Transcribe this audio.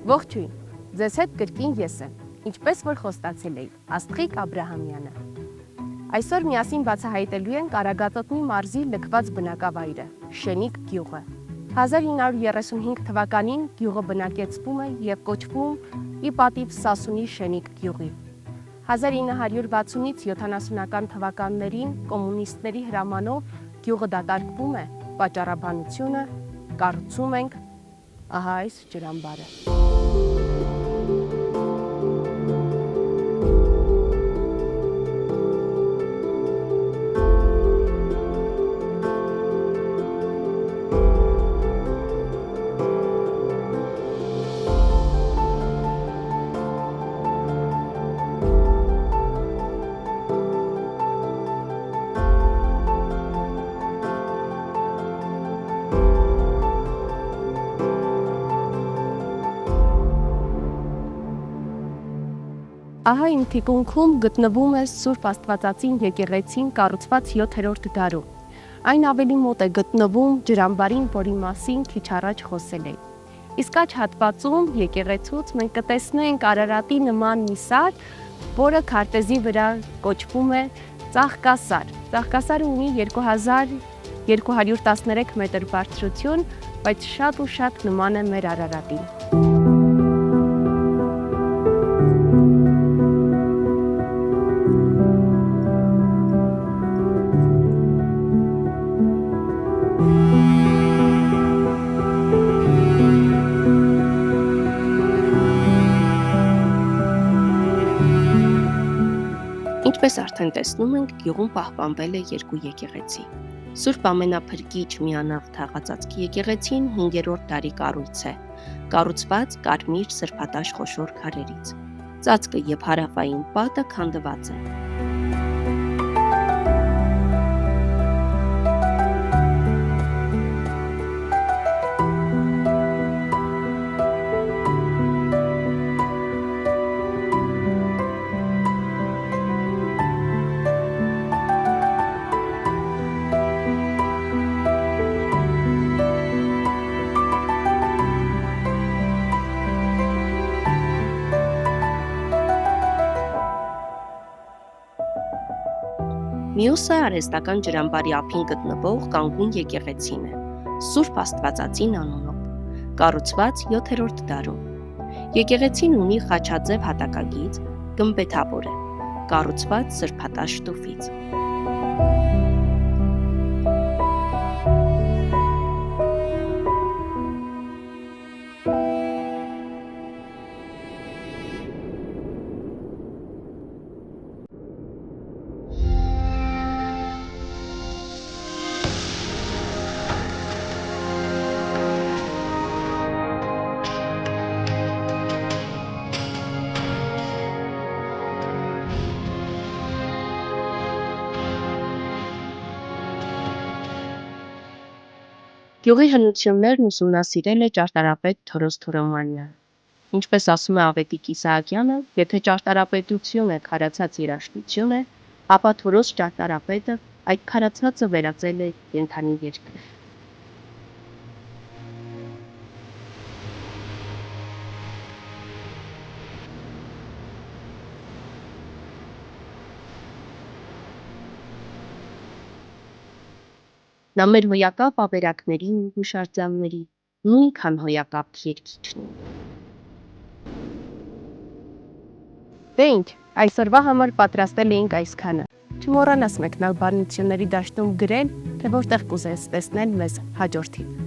Ողջույն, ձեզ հետ կրկին ես եմ, ինչպես որ խոստացել էի, Աստղիկ Աբրահամյանը։ Այսօր միասին բացահայտելու ենք Արագածոտնի մարզի լքված բնակավայրը՝ Շենիկ գյուղը։ 1935 թվականին գյուղը բնակեցվում է և կոչվում ի պատիվ Սասունի Շենիկ գյուղի։ 1960-ից 70-ական թվականներին կոմունիստների հրամանով գյուղը դատարկվում է, պատճառաբանությունը, կառուցում ենք ահա այս ջրամբարը։ Ահա իմ թիկունքում գտնվում է Սուրբ Աստվածածին եկեղեցին կառուցված 7-րդ դարում։ Այն ավելի մոտ է գտնվում ջրամբարին, որի մասին քիչ առաջ խոսել էի։ Իսկ աջ հատվածում եկեղեցուց մենք կտեսնենք Արարատի նման մի սար, որը քարտեզի վրա կոչվում է Ծաղկասար։ Ծաղկասարը ունի 2213 մետր բարձրություն, բայց շատ նման է մեր Արարատին։ Ինչպես արդեն տեսնում ենք, գյուղում պահպանվել է երկու եկեղեցի։ Սուրբ Ամենափրկիչ միանավ թաղածածկի եկեղեցին 5-րդ դարի կառույց է, կառուցված կարմիր սրբատաշ խոշոր քարերից։ Ծածկը և հարավային պատը քանդված են։ Մյուսը արհեստական ջրամբարի ափին գտնվող կանգուն եկեղեցին է, Սուրբ Աստվածածին անունով, կառուցված 7-րդ դարում։ Եկեղեցին ունի խաչաձև հատակագիծ, գմբեթավոր է, կառուցված սրբատաշ տուֆից։ Գյուղի հնություններն ուսումնասիրել է ճարտարապետ Թորոս Թորոմանյանը։ Ինչպես ասում է Ավետիք Իսահակյանը, եթե ճարտարապետություն է քարացած երաժշտություն է, ապա Թորոս ճարտարապետը այդ քարացածը վերածել է կենդանի երկրի։ Նա մեր հոյակապ ավերակների ու հուշարձանների նույնքան հոյակապ երգիչն է։ Դե ինչ, այսօրվա համար պատրաստել էինք այսքանը։ Չմոռանաս մեկնալ բանությունների դաշտում գրել, թե որտեղ կուզես տեսնել մեզ հաջորդին։